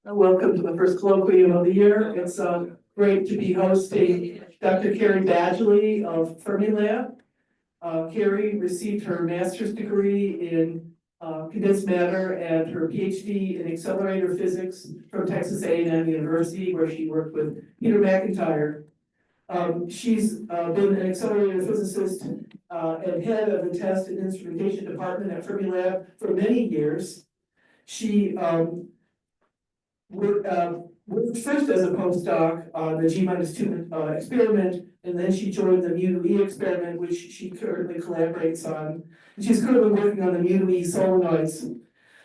Welcome to the first colloquium of the year. It's great to be hosting Dr. Karie Badgley of Fermilab. Karie received her master's degree in condensed matter and her PhD in accelerator physics from Texas A&M University, where she worked with Peter McIntyre. She's been an accelerator physicist and head of the test and instrumentation department at Fermilab for many years. She worked first as a postdoc on the G-2 experiment, and then she joined the mu-E experiment, which she currently collaborates on. And she's currently working on the mu-E solenoids.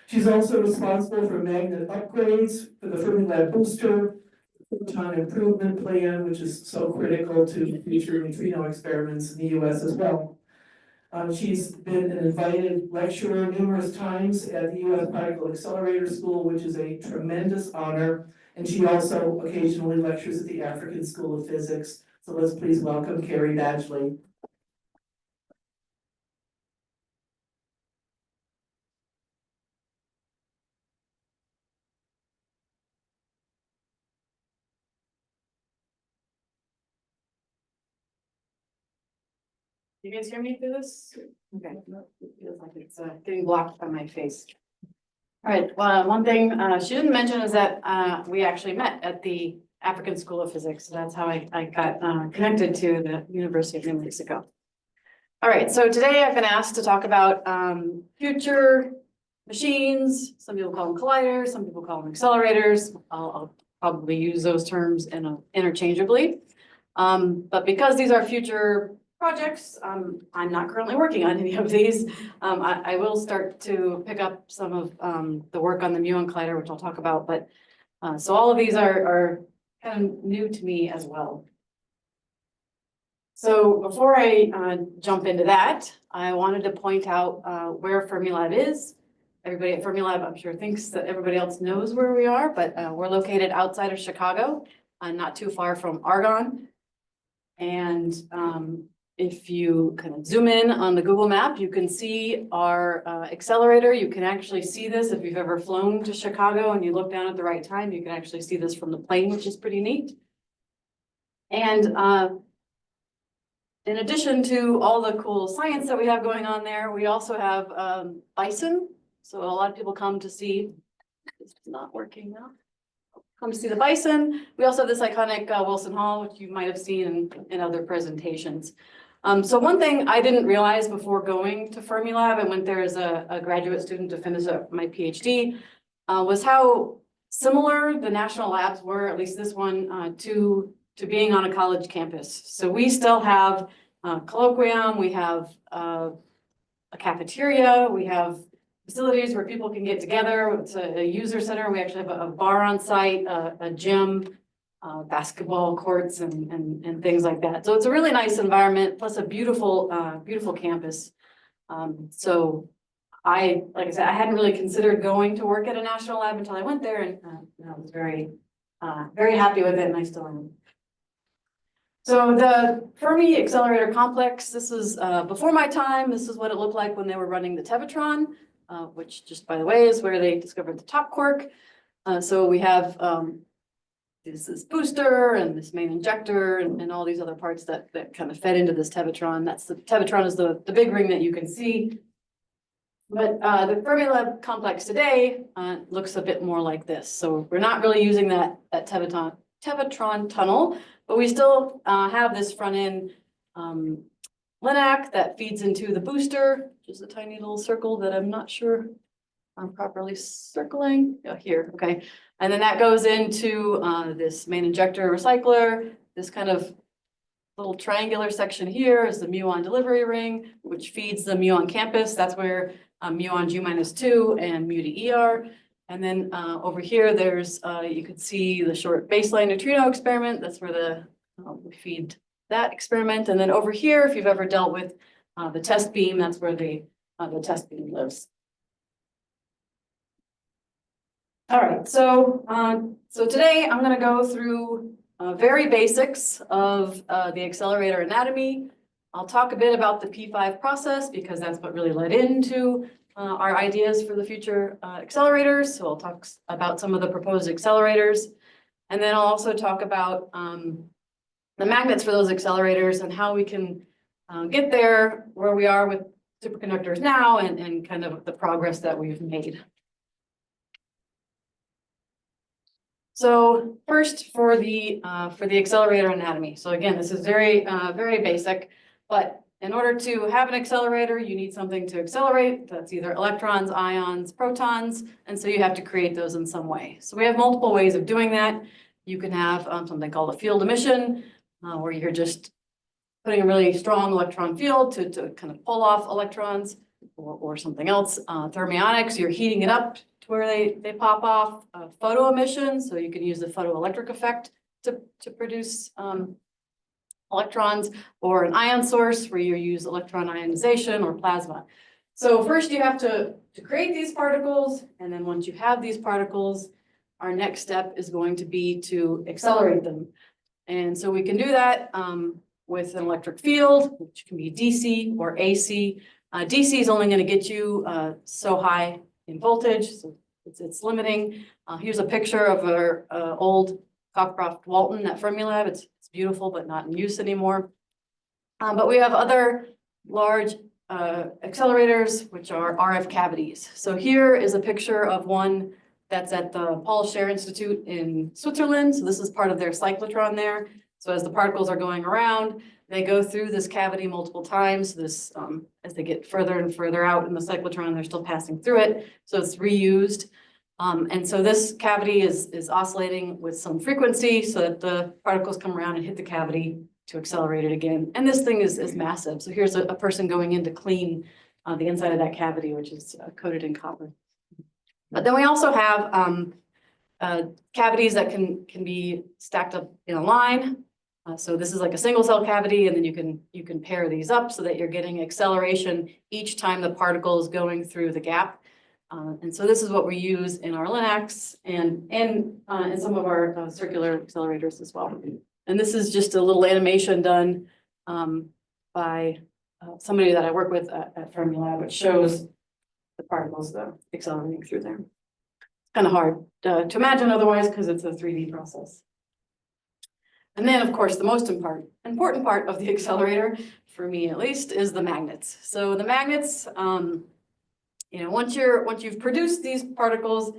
She's also responsible for magnet upgrades for the Fermilab booster, proton improvement plan, which is so critical to future neutrino experiments in the US as well. She's been an invited lecturer numerous times at the US Particle Accelerator School, which is a tremendous honor. And she also occasionally lectures at the African School of Physics. So let's please welcome Karie Badgley. You guys hear me through this? Okay, it feels like it's getting blocked by my face. All right, well, one thing she didn't mention is that we actually met at the African School of Physics. So that's how I got connected to the University of New Mexico. All right, so today I've been asked to talk about future machines. Some people call them colliders, some people call them accelerators. I'll probably use those terms interchangeably. But because these are future projects, I'm not currently working on any of these. I will start to pick up some of the work on the muon collider, which I'll talk about, but so all of these are kind of new to me as well. So before I jump into that, I wanted to point out where Fermilab is. Everybody at Fermilab, I'm sure, thinks that everybody else knows where we are, but we're located outside of Chicago, not too far from Argonne. And if you kind of zoom in on the Google map, you can see our accelerator. You can actually see this if you've ever flown to Chicago and you look down at the right time, you can actually see this from the plane, which is pretty neat. And in addition to all the cool science that we have going on there, we also have bison. So a lot of people come to see, it's not working now. Come to see the bison. We also have this iconic Wilson Hall, which you might have seen in other presentations. So one thing I didn't realize before going to Fermilab and went there as a graduate student to finish up my PhD was how similar the national labs were, at least this one, to being on a college campus. So we still have colloquium, we have a cafeteria, we have facilities where people can get together. It's a user center. We actually have a bar on site, a gym, basketball courts and things like that. So it's a really nice environment, plus a beautiful, beautiful campus. So like I said, I hadn't really considered going to work at a national lab until I went there, and I was very, very happy with it, and I still am. So the Fermi Accelerator Complex, this is before my time. This is what it looked like when they were running the Tevatron, which, just by the way, is where they discovered the top quark. So we have this booster and this main injector and all these other parts that kind of fed into this Tevatron. Tevatron is the big ring that you can see. But the Fermilab complex today looks a bit more like this. So we're not really using that Tevatron tunnel, but we still have this front end LINAC that feeds into the booster, which is a tiny little circle that I'm not sure I'm properly circling. Oh, here, okay. And then that goes into this main injector recycler. This kind of little triangular section here is the muon delivery ring, which feeds the muon campus. That's where muon G-2 and mu-E are. And then over here, there's, you could see the short baseline neutrino experiment. That's where we feed that experiment. And then over here, if you've ever dealt with the test beam, that's where the test beam lives. All right, so today I'm going to go through very basics of the accelerator anatomy. I'll talk a bit about the P5 process because that's what really led into our ideas for the future accelerators. So I'll talk about some of the proposed accelerators. And then I'll also talk about the magnets for those accelerators and how we can get there where we are with superconductors now and kind of the progress that we've made. So first for the accelerator anatomy. So again, this is very basic, but in order to have an accelerator, you need something to accelerate. That's either electrons, ions, protons, and so you have to create those in some way. So we have multiple ways of doing that. You can have something called a field emission, where you're just putting a really strong electron field to kind of pull off electrons, or something else. Thermionics, you're heating it up to where they pop off. Photo emission, so you can use the photoelectric effect to produce electrons, or an ion source where you use electron ionization or plasma. So first you have to create these particles, and then once you have these particles, our next step is going to be to accelerate them. And so we can do that with an electric field, which can be DC or AC. DC is only going to get you so high in voltage, so it's limiting. Here's a picture of our old Cockcroft Walton at Fermilab. It's beautiful, but not in use anymore. But we have other large accelerators, which are RF cavities. So here is a picture of one that's at the Paul Scher Institute in Switzerland. So this is part of their cyclotron there. So as the particles are going around, they go through this cavity multiple times. This, as they get further and further out in the cyclotron, they're still passing through it. So it's reused. And so this cavity is oscillating with some frequency so that the particles come around and hit the cavity to accelerate it again. And this thing is massive. So here's a person going in to clean the inside of that cavity, which is coated in copper. But then we also have cavities that can be stacked up in a line. So this is like a single cell cavity, and then you can pair these up so that you're getting acceleration each time the particle is going through the gap. And so this is what we use in our Linacs and in some of our circular accelerators as well. And this is just a little animation done by somebody that I work with at Fermilab, which shows the particles accelerating through there. It's kind of hard to imagine otherwise because it's a 3D process. And then, of course, the most important part of the accelerator, for me at least, is the magnets. So the magnets, once you've produced these particles,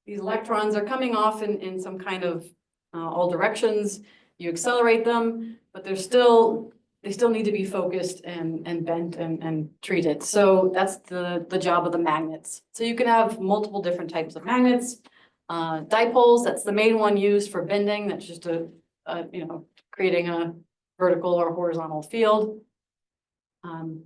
these electrons are coming off in some kind of all directions. You accelerate them, but they still need to be focused and bent and treated. So that's the job of the magnets. So you can have multiple different types of magnets. Dipoles, that's the main one used for bending. That's just creating a vertical or horizontal field. All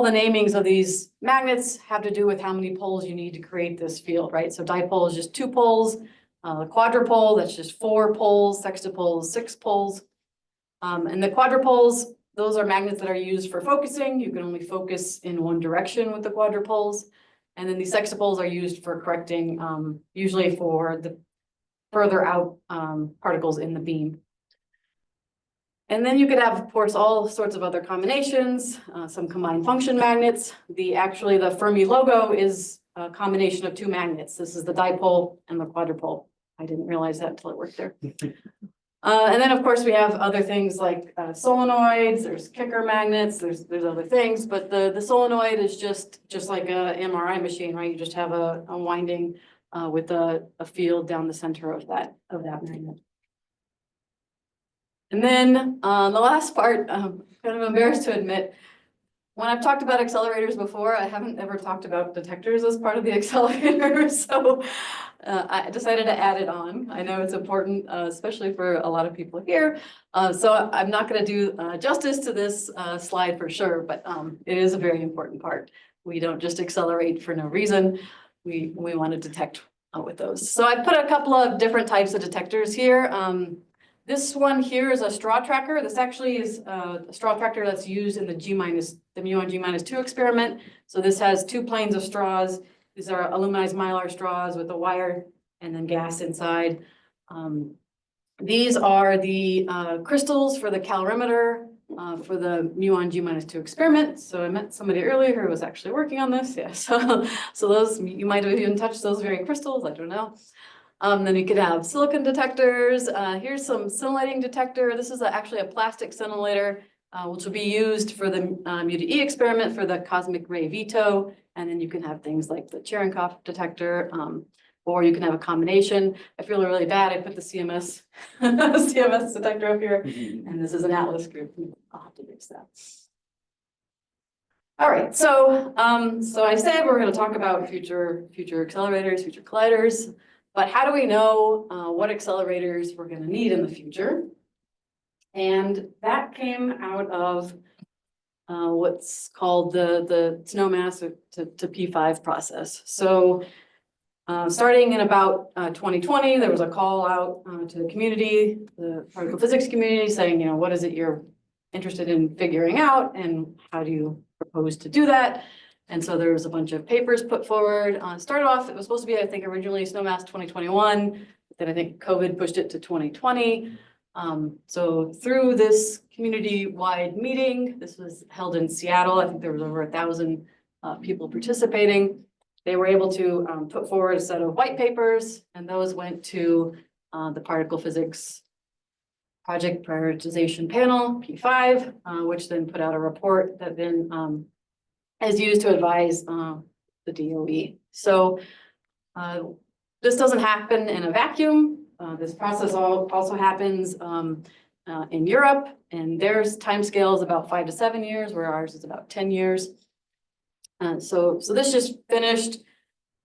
the namings of these magnets have to do with how many poles you need to create this field, right? So dipole is just 2 poles. Quadrupole, that's just 4 poles. Sextupole is 6 poles. And the quadrupoles, those are magnets that are used for focusing. You can only focus in one direction with the quadrupoles. And then the sextupoles are used for correcting, usually for the further out particles in the beam. And then you could have, of course, all sorts of other combinations, some combined function magnets. Actually, the Fermi logo is a combination of 2 magnets. This is the dipole and the quadrupole. I didn't realize that until it worked there. And then, of course, we have other things like solenoids. There's kicker magnets. There's other things, but the solenoid is just like a MRI machine, right? You just have a winding with a field down the center of that magnet. And then the last part, I'm kind of embarrassed to admit, when I've talked about accelerators before, I haven't ever talked about detectors as part of the accelerator. So I decided to add it on. I know it's important, especially for a lot of people here. So I'm not going to do justice to this slide for sure, but it is a very important part. We don't just accelerate for no reason. We want to detect with those. So I put a couple of different types of detectors here. This one here is a straw tracker. This actually is a straw tracker that's used in the muon G-2 experiment. So this has 2 planes of straws. These are aluminized mylar straws with a wire and then gas inside. These are the crystals for the calorimeter for the muon G-2 experiment. So I met somebody earlier who was actually working on this. Yeah, so those, you might have even touched those very crystals, I don't know. Then you could have silicon detectors. Here's some scintillating detector. This is actually a plastic scintillator, which will be used for the mu-E experiment for the cosmic ray veto. And then you can have things like the Cherenkov detector, or you can have a combination. I feel really bad. I put the CMS CMS detector up here, and this is an Atlas group. I'll have to fix that. All right, so I said we're going to talk about future accelerators, future colliders, but how do we know what accelerators we're going to need in the future? And that came out of what's called the snowmass to P5 process. So starting in about 2020, there was a call out to the community, the particle physics community, saying, you know, what is it you're interested in figuring out, and how do you propose to do that? And so there was a bunch of papers put forward. Started off, it was supposed to be, I think, originally snowmass 2021, but then I think COVID pushed it to 2020. So through this community-wide meeting, this was held in Seattle. I think there was over 1,000 people participating. They were able to put forward a set of white papers, and those went to the particle physics project prioritization panel, P5, which then put out a report that then is used to advise the DOE. So this doesn't happen in a vacuum. This process also happens in Europe, and their timescale is about 5 to 7 years, where ours is about 10 years. So this just finished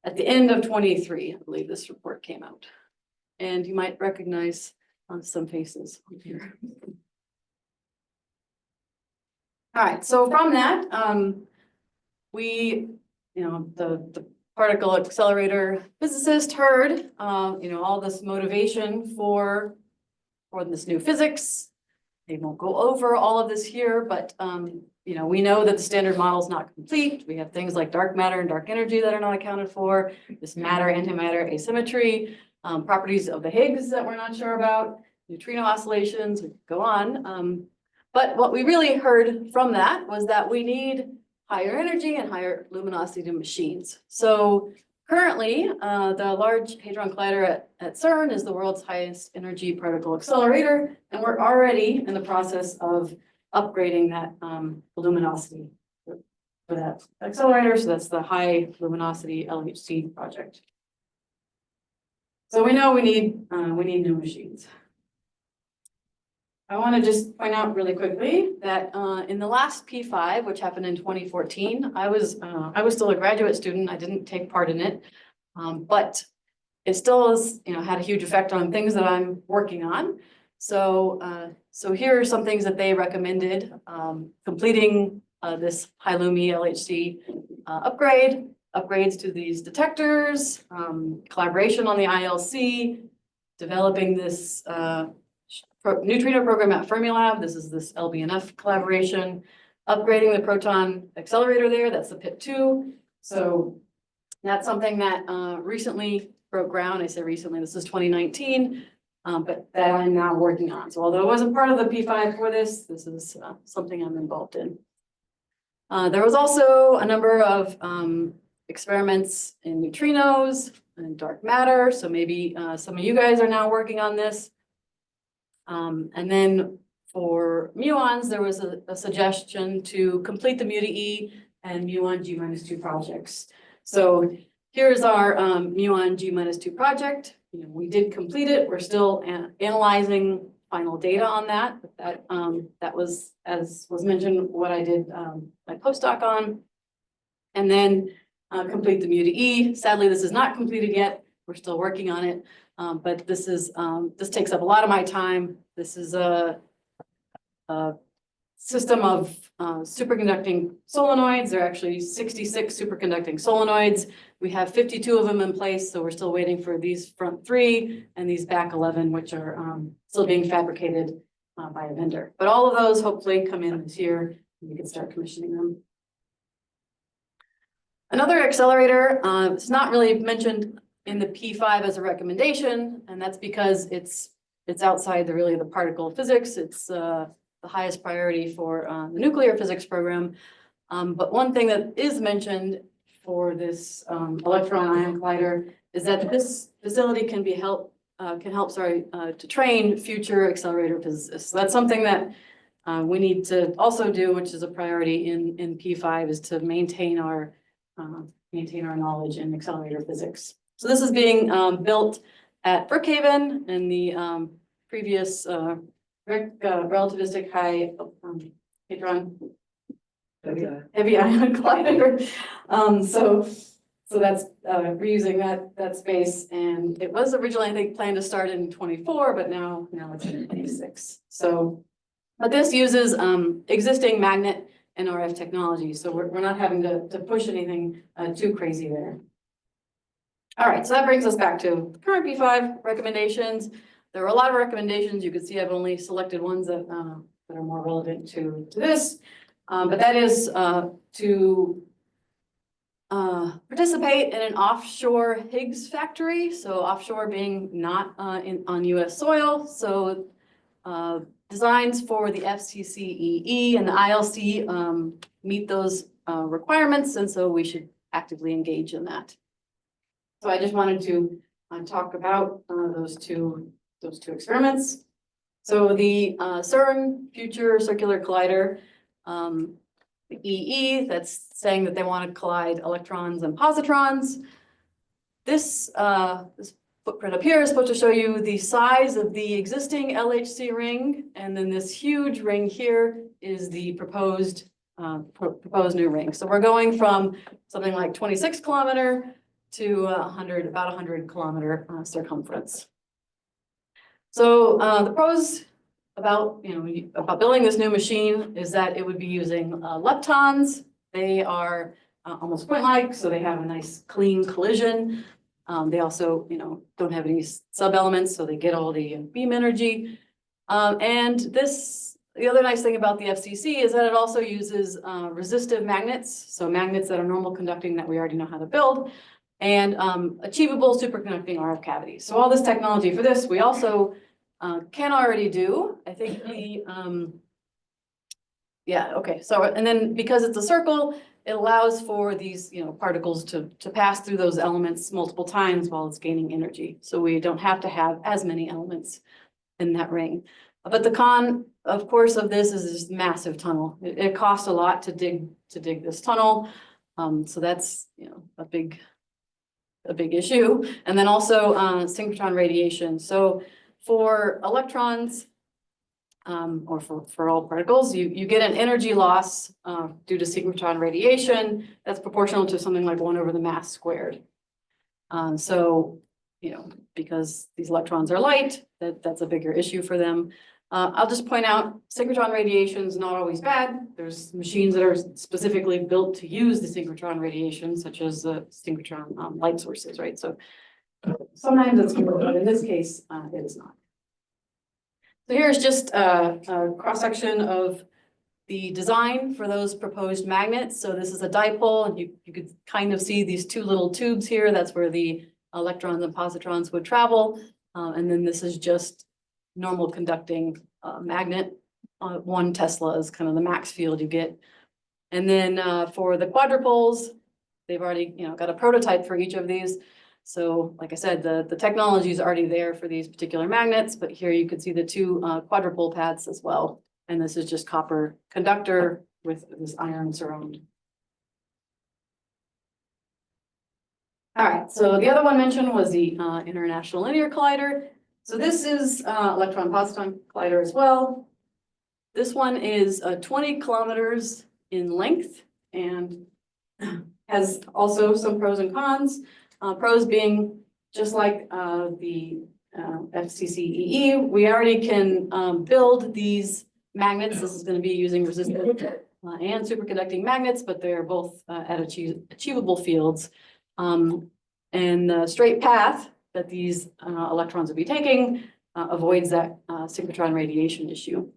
at the end of 23, I believe this report came out. And you might recognize some faces on here. All right, so from that, the particle accelerator physicist heard, all this motivation for this new physics. They won't go over all of this here, but we know that the standard model is not complete. We have things like dark matter and dark energy that are not accounted for, this matter-antimatter asymmetry, properties of the Higgs that we're not sure about, neutrino oscillations, we could go on. But what we really heard from that was that we need higher energy and higher luminosity machines. So currently, the Large Hadron Collider at CERN is the world's highest energy particle accelerator, and we're already in the process of upgrading that luminosity for that accelerator. So that's the high luminosity LHC project. So we know we need new machines. I want to just point out really quickly that in the last P5, which happened in 2014, I was still a graduate student. I didn't take part in it, but it still has had a huge effect on things that I'm working on. So here are some things that they recommended: completing this high Lumi LHC upgrades to these detectors, collaboration on the ILC, developing this neutrino program at Fermilab. This is this LBNF collaboration, upgrading the proton accelerator there. That's the PIT2. So that's something that recently broke ground. I say recently, this is 2019, but that I'm now working on. So although I wasn't part of the P5 for this, this is something I'm involved in. There was also a number of experiments in neutrinos and dark matter. So maybe some of you guys are now working on this. And then for muons, there was a suggestion to complete the mu-E and muon G-2 projects. So here's our muon G-2 project. We did complete it. We're still analyzing final data on that. But that was, as was mentioned, what I did my postdoc on. And then complete the mu-E. Sadly, this is not completed yet. We're still working on it. But this takes up a lot of my time. This is a system of superconducting solenoids. There are actually 66 superconducting solenoids. We have 52 of them in place, so we're still waiting for these front 3 and these back 11, which are still being fabricated by a vendor. But all of those hopefully come in this year, and we can start commissioning them. Another accelerator, it's not really mentioned in the P5 as a recommendation, and that's because it's outside the particle physics. It's the highest priority for the nuclear physics program. But one thing that is mentioned for this electron ion collider is that this facility can help to train future accelerator physicists. So that's something that we need to also do, which is a priority in P5, is to maintain our knowledge in accelerator physics. So this is being built at Brookhaven in the previous relativistic high hadron heavy ion collider. So that's reusing that space, and it was originally, I think, planned to start in 24, but now it's in 26. So, but this uses existing magnet and RF technology, so we're not having to push anything too crazy there. All right, so that brings us back to current P5 recommendations. There are a lot of recommendations. You can see I've only selected ones that are more relevant to this, but that is to participate in an offshore Higgs factory. So offshore being not on US soil. So designs for the FCCEE and the ILC meet those requirements, and so we should actively engage in that. So I just wanted to talk about those two experiments. So the CERN Future Circular Collider, the EE, that's saying that they want to collide electrons and positrons. This footprint up here is supposed to show you the size of the existing LHC ring, and then this huge ring here is the proposed new ring. So we're going from something like 26 kilometer to about 100 kilometer circumference. So the pros about building this new machine is that it would be using leptons. They are almost point-like, so they have a nice clean collision. They also, don't have any sub-elements, so they get all the beam energy. And the other nice thing about the FCC is that it also uses resistive magnets, so magnets that are normal conducting that we already know how to build, and achievable superconducting RF cavities. So all this technology for this, we also can already do. I think so, and then because it's a circle, it allows for these, particles to pass through those elements multiple times while it's gaining energy. So we don't have to have as many elements in that ring. But the con, of course, of this is this massive tunnel. It costs a lot to dig this tunnel. So that's, a big issue. And then also synchrotron radiation. So for electrons, or for all particles, you get an energy loss due to synchrotron radiation that's proportional to something like 1 over the mass squared. So, because these electrons are light, that's a bigger issue for them. I'll just point out synchrotron radiation is not always bad. There's machines that are specifically built to use the synchrotron radiation, such as the synchrotron light sources, right? So sometimes it's good, but in this case, it is not. So here's just a cross-section of the design for those proposed magnets. So this is a dipole, and you could kind of see these 2 little tubes here. That's where the electrons and positrons would travel. And then this is just normal conducting magnet. 1 Tesla is kind of the max field you get. And then for the quadrupoles, they've already got a prototype for each of these. So like I said, the technology is already there for these particular magnets, but here you can see the 2 quadrupole paths as well. And this is just copper conductor with this iron surround. All right, so the other one mentioned was the International Linear Collider. So this is electron-positron collider as well. This one is 20 kilometers in length and has also some pros and cons. Pros being just like the FCCEE, we already can build these magnets. This is going to be using resistant and superconducting magnets, but they're both at achievable fields. And the straight path that these electrons will be taking avoids that synchrotron radiation issue.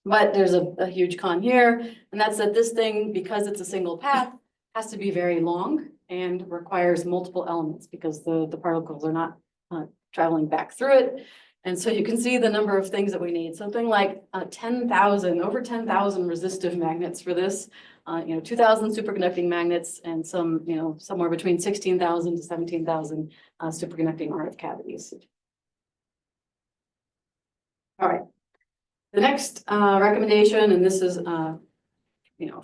But there's a huge con here, and that's that this thing, because it's a single path, has to be very long and requires multiple elements because the particles are not traveling back through it. And so you can see the number of things that we need, something like 10,000, over 10,000 resistive magnets for this, 2,000 superconducting magnets and some, somewhere between 16,000 to 17,000 superconducting RF cavities. All right, the next recommendation, and this is,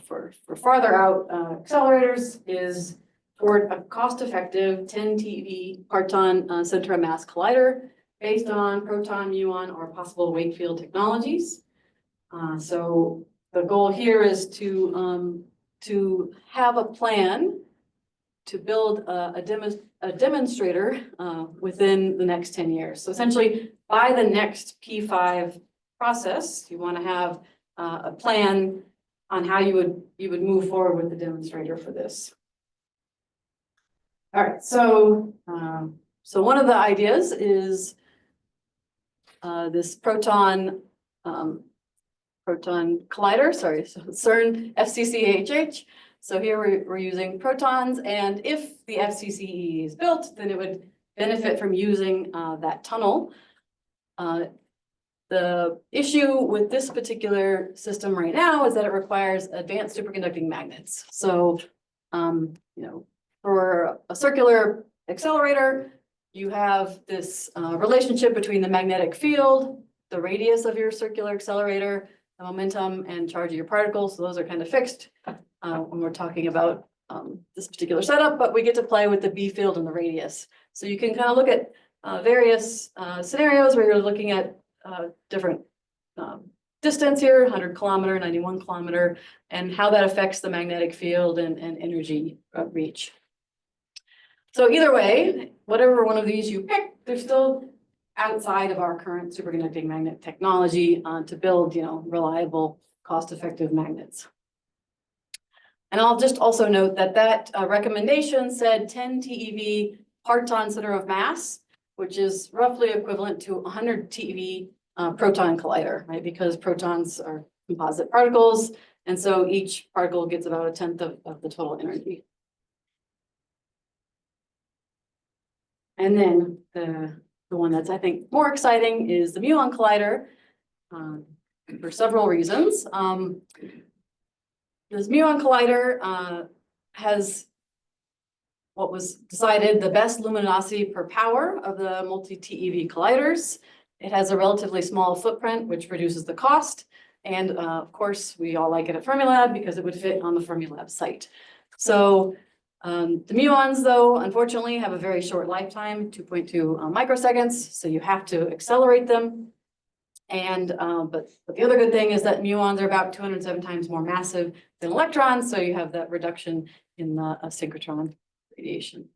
for farther out accelerators, is toward a cost-effective 10 TeV proton center of mass collider based on proton, muon, or possible wakefield technologies. So the goal here is to have a plan to build a demonstrator within the next 10 years. So essentially, by the next P5 process, you want to have a plan on how you would move forward with the demonstrator for this. All right, so one of the ideas is this proton collider, so CERN FCCHH. So here we're using protons, and if the FCCE is built, then it would benefit from using that tunnel. The issue with this particular system right now is that it requires advanced superconducting magnets. So, for a circular accelerator, you have this relationship between the magnetic field, the radius of your circular accelerator, the momentum and charge of your particles. So those are kind of fixed when we're talking about this particular setup, but we get to play with the B field and the radius. So you can kind of look at various scenarios where you're looking at different distance here, 100 kilometer, 91 kilometer, and how that affects the magnetic field and energy reach. So either way, whatever one of these you pick, they're still outside of our current superconducting magnet technology to build, reliable, cost-effective magnets. And I'll just also note that recommendation said 10 TeV parton center of mass, which is roughly equivalent to 100 TeV proton collider, right? Because protons are composite particles, and so each particle gets about 1/10 of the total energy. And then the one that's, I think, more exciting is the muon collider for several reasons. This muon collider has what was decided the best luminosity per power of the multi-TeV colliders. It has a relatively small footprint, which reduces the cost. And of course, we all like it at Fermilab because it would fit on the Fermilab site. So the muons, though, unfortunately, have a very short lifetime, 2.2 microseconds. So you have to accelerate them. And but the other good thing is that muons are about 207 times more massive than electrons. So you have that reduction in the synchrotron radiation.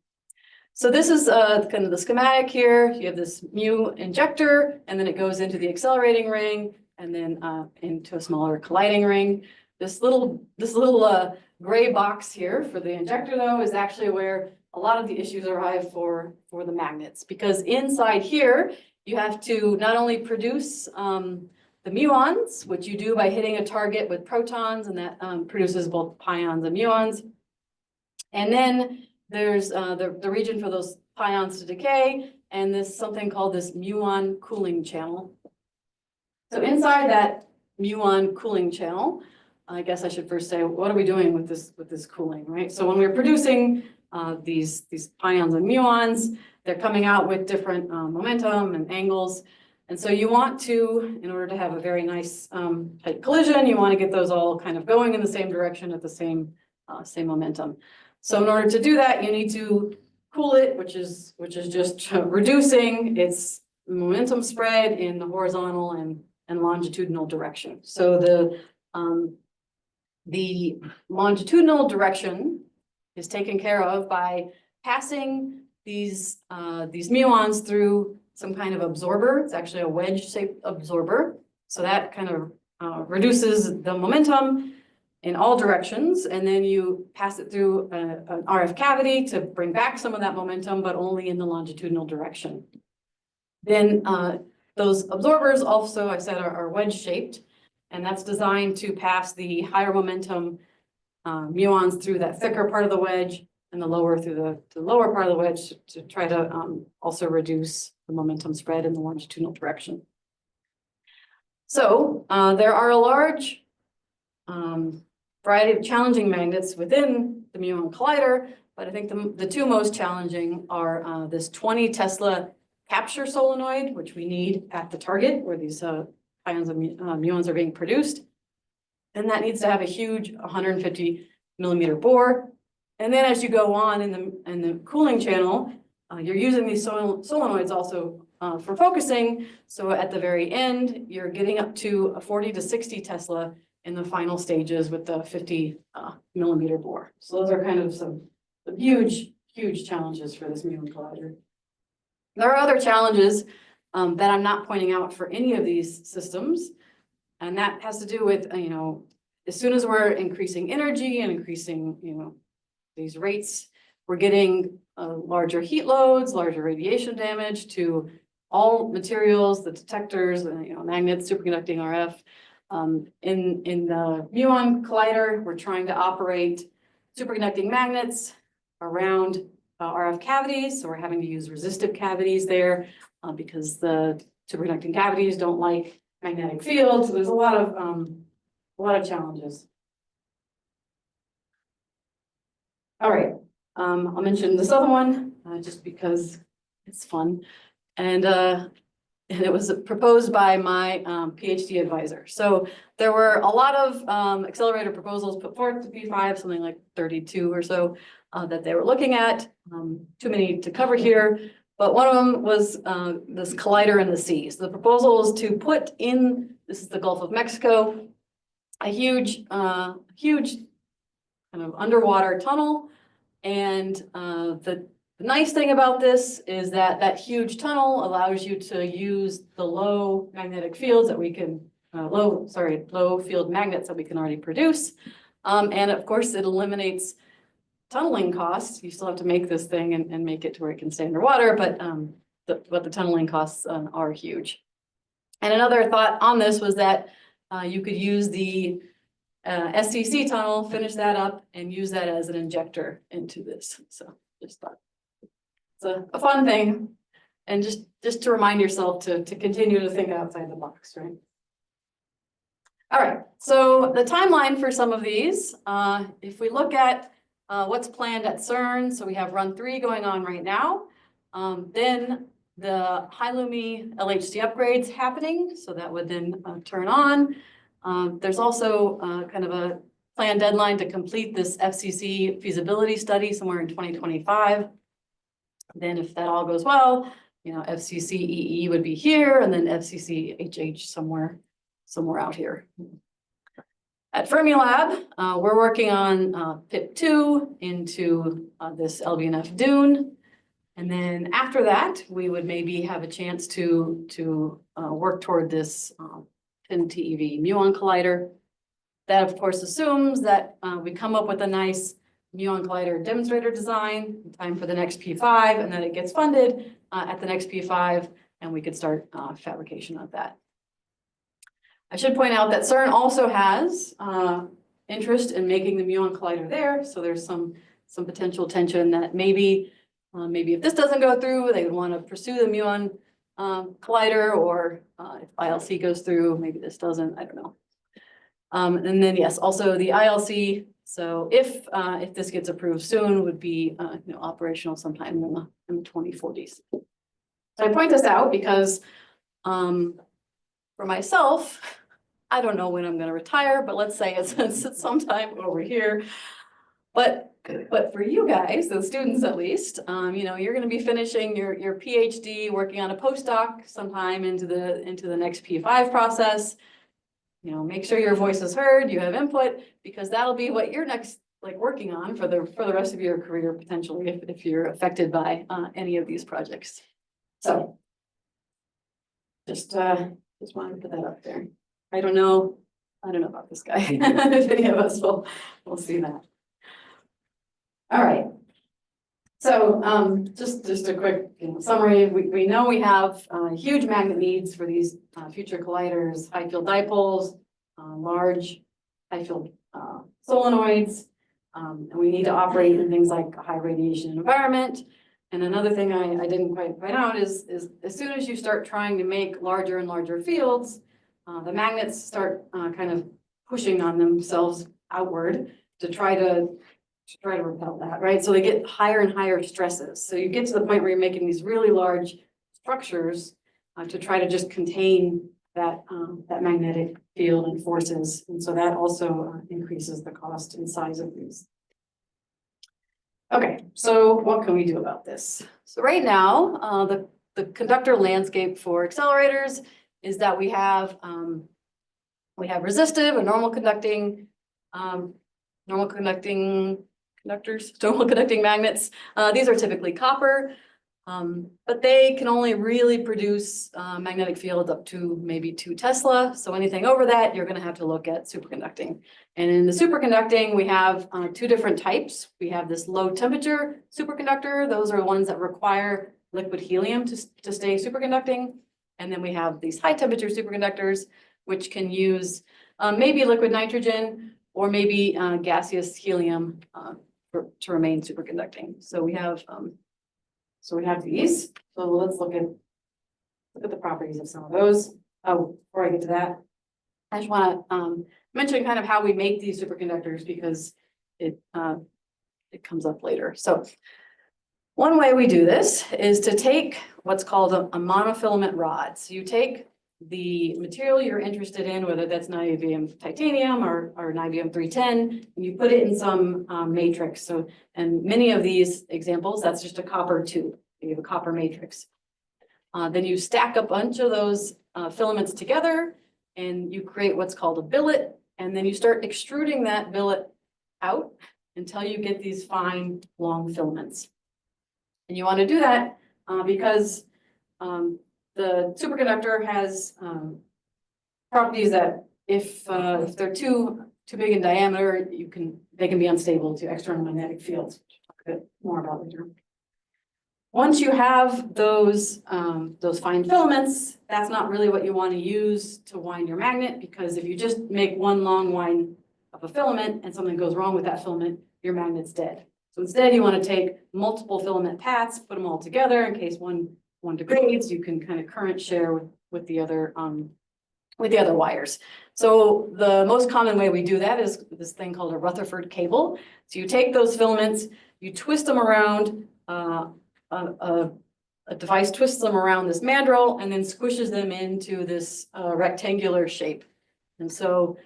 So this is kind of the schematic here. You have this mu injector, and then it goes into the accelerating ring, and then into a smaller colliding ring. This little gray box here for the injector, though, is actually where a lot of the issues arrive for the magnets, because inside here you have to not only produce the muons, which you do by hitting a target with protons, and that produces both pions and muons, and then there's the region for those pions to decay, and this something called this muon cooling channel. So inside that muon cooling channel, I guess I should first say, what are we doing with this cooling, right? So when we're producing these pions and muons, they're coming out with different momentum and angles. And so you want to, in order to have a very nice tight collision, you want to get those all kind of going in the same direction at the same momentum. So in order to do that, you need to cool it, which is just reducing its momentum spread in the horizontal and longitudinal direction. So the longitudinal direction is taken care of by passing these muons through some kind of absorber. It's actually a wedge-shaped absorber. So that kind of reduces the momentum in all directions, and then you pass it through an RF cavity to bring back some of that momentum, but only in the longitudinal direction. Then those absorbers also, I said, are wedge-shaped, and that's designed to pass the higher momentum muons through that thicker part of the wedge, and the lower through the lower part of the wedge to try to also reduce the momentum spread in the longitudinal direction. So there are a large variety of challenging magnets within the muon collider, but I think the two most challenging are this 20 Tesla capture solenoid, which we need at the target where these ions of muons are being produced. And that needs to have a huge 150 millimeter bore. And then as you go on in the cooling channel, you're using these solenoids also for focusing. So at the very end, you're getting up to a 40 to 60 Tesla in the final stages with the 50 millimeter bore. So those are kind of some huge challenges for this muon collider. There are other challenges that I'm not pointing out for any of these systems. And that has to do with, as soon as we're increasing energy and increasing, these rates, we're getting larger heat loads, larger radiation damage to all materials, the detectors, magnets, superconducting RF. In the muon collider, we're trying to operate superconducting magnets around RF cavities. So we're having to use resistive cavities there because the superconducting cavities don't like magnetic field. So there's a lot of challenges. All right, I'll mention this other one just because it's fun. And it was proposed by my PhD advisor. So there were a lot of accelerator proposals put forth to P5, something like 32 or so that they were looking at. Too many to cover here, but one of them was this collider in the sea. So the proposal is to put in, this is the Gulf of Mexico, a huge kind of underwater tunnel. And the nice thing about this is that that huge tunnel allows you to use the low magnetic fields that we can, low field magnets that we can already produce. And of course, it eliminates tunneling costs. You still have to make this thing and make it to where it can stay underwater, but the tunneling costs are huge. And another thought on this was that you could use the SCC tunnel, finish that up, and use that as an injector into this. So just thought it's a fun thing, and just to remind yourself to continue to think outside the box, right? All right, so the timeline for some of these, if we look at what's planned at CERN, so we have run 3 going on right now, then the high Lumi LHC upgrades happening, so that would then turn on. There's also kind of a planned deadline to complete this FCC feasibility study somewhere in 2025. Then if that all goes well, FCC EE would be here, and then FCC HH somewhere out here. At Fermilab, we're working on PIP2 into this LBNF dune. And then after that, we would maybe have a chance to work toward this PIN-TeV muon collider. That of course assumes that we come up with a nice muon collider demonstrator design in time for the next P5, and then it gets funded at the next P5, and we could start fabrication of that. I should point out that CERN also has interest in making the muon collider there, so there's some potential tension that maybe if this doesn't go through, they would want to pursue the muon collider, or if ILC goes through, maybe this doesn't, I don't know. And then yes, also the ILC. So if this gets approved soon, would be operational sometime in the 2040s. So I point this out because for myself, I don't know when I'm going to retire, but let's say it's sometime over here. But for you guys, the students at least, you're going to be finishing your PhD, working on a postdoc sometime into the next P5 process. Make sure your voice is heard, you have input, because that'll be what you're next working on for the rest of your career potentially, if you're affected by any of these projects. So just wanted to put that up there. I don't know about this guy. If any of us will see that. All right. So just a quick summary. We know we have huge magnet needs for these future colliders, high field dipoles, large high field solenoids. And we need to operate in things like a high radiation environment. And another thing I didn't quite point out is as soon as you start trying to make larger and larger fields, the magnets start kind of pushing on themselves outward to try to repel that, right? So they get higher and higher stresses. So you get to the point where you're making these really large structures to try to just contain that magnetic field and forces. And so that also increases the cost and size of these. Okay, so what can we do about this? So right now, the conductor landscape for accelerators is that we have resistive and normal conducting conductors, normal conducting magnets. These are typically copper, but they can only really produce magnetic fields up to maybe 2 Tesla. So anything over that, you're going to have to look at superconducting. And in the superconducting, we have 2 different types. We have this low temperature superconductor. Those are ones that require liquid helium to stay superconducting. And then we have these high temperature superconductors, which can use maybe liquid nitrogen or maybe gaseous helium to remain superconducting. So we have these. So let's look at the properties of some of those. Oh, before I get to that, I just want to mention kind of how we make these superconductors because it comes up later. So one way we do this is to take what's called a monofilament rod. So you take the material you're interested in, whether that's niobium titanium or niobium 310, and you put it in some matrix. So, and many of these examples, that's just a copper tube. You have a copper matrix. Then you stack a bunch of those filaments together and you create what's called a billet. And then you start extruding that billet out until you get these fine, long filaments. And you want to do that because the superconductor has properties that if they're too big in diameter, they can be unstable to external magnetic fields, which I'll talk a bit more about later. Once you have those fine filaments, that's not really what you want to use to wind your magnet, because if you just make one long wind of a filament and something goes wrong with that filament, your magnet's dead. So instead, you want to take multiple filament paths, put them all together in case one degrades. You can kind of current share with the other wires. So the most common way we do that is this thing called a Rutherford cable. So you take those filaments, you twist them around. A device twists them around this mandrel and then squishes them into this rectangular shape. And so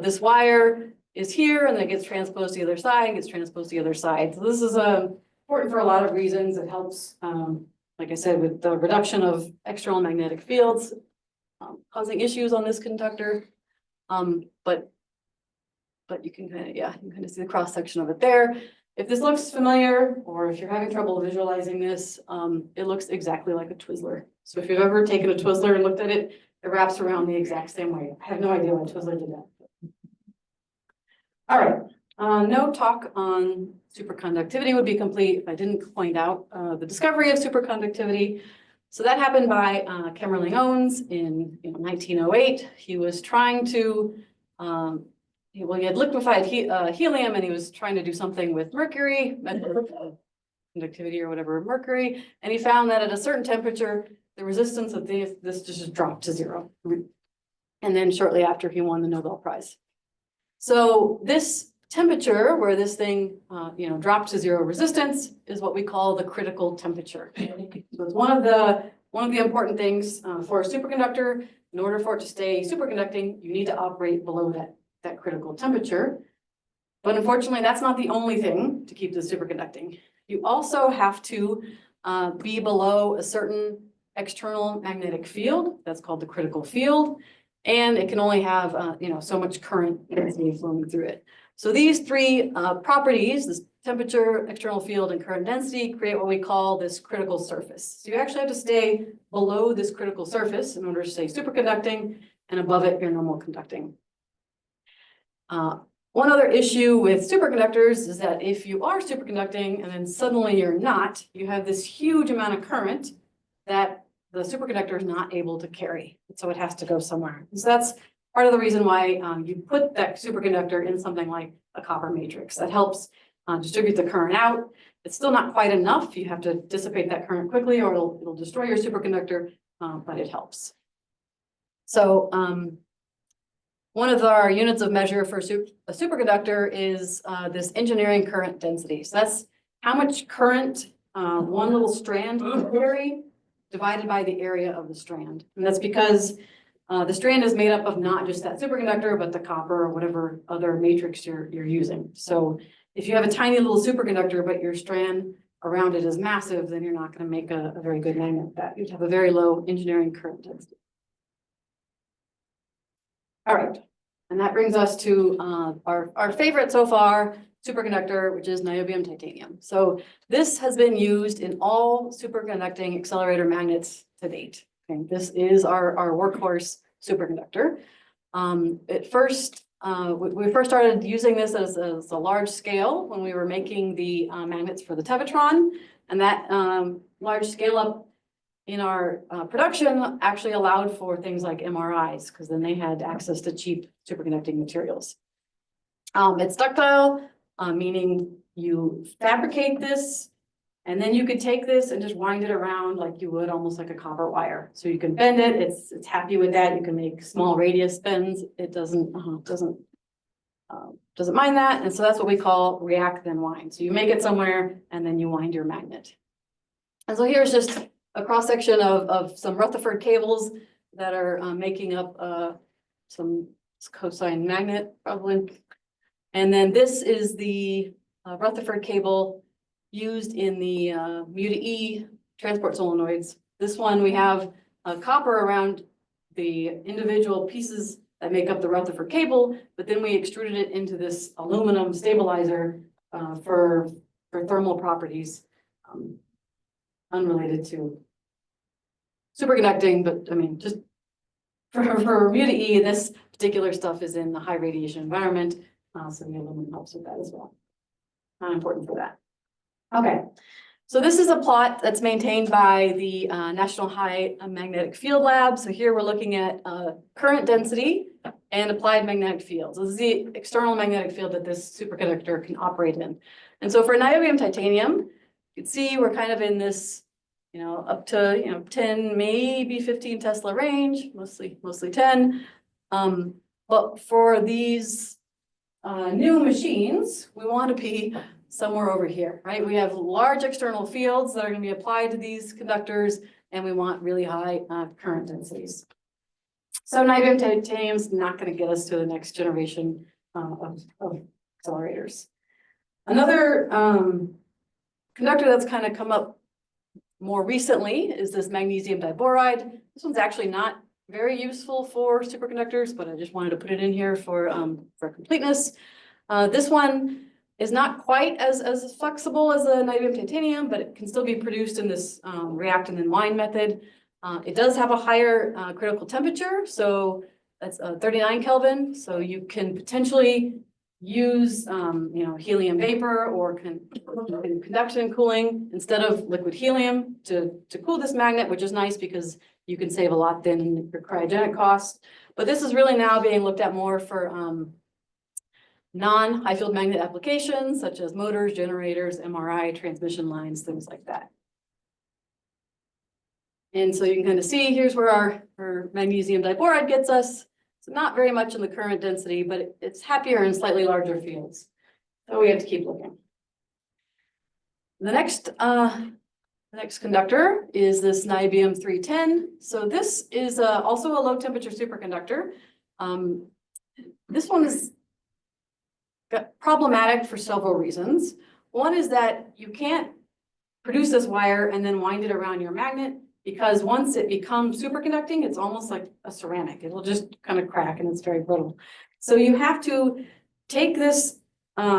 this wire is here and then it gets transposed to the other side and gets transposed to the other side. So this is important for a lot of reasons. It helps, like I said, with the reduction of external magnetic fields, causing issues on this conductor. But you can kind of see the cross section of it there. If this looks familiar, or if you're having trouble visualizing this, it looks exactly like a Twizzler. So if you've ever taken a Twizzler and looked at it, it wraps around the exact same way. I have no idea why Twizzler did that. All right, no talk on superconductivity would be complete if I didn't point out the discovery of superconductivity. So that happened by Kamerlingh Owens in 1908. He was trying to he had liquefied helium and he was trying to do something with mercury, conductivity or whatever, mercury. And he found that at a certain temperature, the resistance of this just dropped to 0. And then shortly after, he won the Nobel Prize. So this temperature where this thing, dropped to 0 resistance is what we call the critical temperature. So it's one of the important things for a superconductor. In order for it to stay superconducting, you need to operate below that critical temperature. But unfortunately, that's not the only thing to keep this superconducting. You also have to be below a certain external magnetic field. That's called the critical field. And it can only have, so much current density flowing through it. So these 3 properties, this temperature, external field, and current density, create what we call this critical surface. So you actually have to stay below this critical surface in order to stay superconducting, and above it, you're normal conducting. One other issue with superconductors is that if you are superconducting and then suddenly you're not, you have this huge amount of current that the superconductor is not able to carry. So it has to go somewhere. So that's part of the reason why you put that superconductor in something like a copper matrix that helps distribute the current out. It's still not quite enough. You have to dissipate that current quickly or it'll destroy your superconductor, but it helps. So one of our units of measure for a superconductor is this engineering current density. So that's how much current one little strand can carry divided by the area of the strand. And that's because the strand is made up of not just that superconductor, but the copper or whatever other matrix you're using. So if you have a tiny little superconductor, but your strand around it is massive, then you're not going to make a very good magnet with that. You'd have a very low engineering current density. All right, and that brings us to our favorite so far, superconductor, which is niobium titanium. So this has been used in all superconducting accelerator magnets to date. Okay, this is our workhorse superconductor. At first, we first started using this as a large scale when we were making the magnets for the Tevatron, and that large scale up in our production actually allowed for things like MRIs, because then they had access to cheap superconducting materials. It's ductile, meaning you fabricate this, and then you could take this and just wind it around like you would almost like a copper wire. So you can bend it, it's happy with that. You can make small radius bends. It doesn't mind that. And so that's what we call react then wind. So you make it somewhere and then you wind your magnet. And so here's just a cross section of some Rutherford cables that are making up some cosine magnet probably. And then this is the Rutherford cable used in the mu to E transport solenoids. This one we have copper around the individual pieces that make up the Rutherford cable, but then we extruded it into this aluminum stabilizer for thermal properties unrelated to superconducting, but I mean, just for mu to E, this particular stuff is in the high radiation environment, so the aluminum helps with that as well. Not important for that. Okay, so this is a plot that's maintained by the National High Magnetic Field Lab. So here we're looking at current density and applied magnetic fields. This is the external magnetic field that this superconductor can operate in. And so for niobium titanium, you can see we're kind of in this, up to 10, maybe 15 Tesla range, mostly 10. But for these new machines, we want to be somewhere over here, right? We have large external fields that are going to be applied to these conductors, and we want really high current densities. So niobium titanium is not going to get us to the next generation of accelerators. Another conductor that's kind of come up more recently is this magnesium diboride. This one's actually not very useful for superconductors, but I just wanted to put it in here for completeness. This one is not quite as flexible as the niobium titanium, but it can still be produced in this react and then wind method. It does have a higher critical temperature, so that's 39 Kelvin. So you can potentially use helium vapor or conduction and cooling instead of liquid helium to cool this magnet, which is nice because you can save a lot then in your cryogenic costs. But this is really now being looked at more for non-high field magnet applications, such as motors, generators, MRI, transmission lines, things like that. And so you can kind of see, here's where our magnesium diboride gets us. So not very much in the current density, but it's happier in slightly larger fields. So we have to keep looking. The next conductor is this niobium 310. So this is also a low temperature superconductor. This one is problematic for several reasons. One is that you can't produce this wire and then wind it around your magnet, because once it becomes superconducting, it's almost like a ceramic. It'll just kind of crack and it's very brittle. So you have to take this,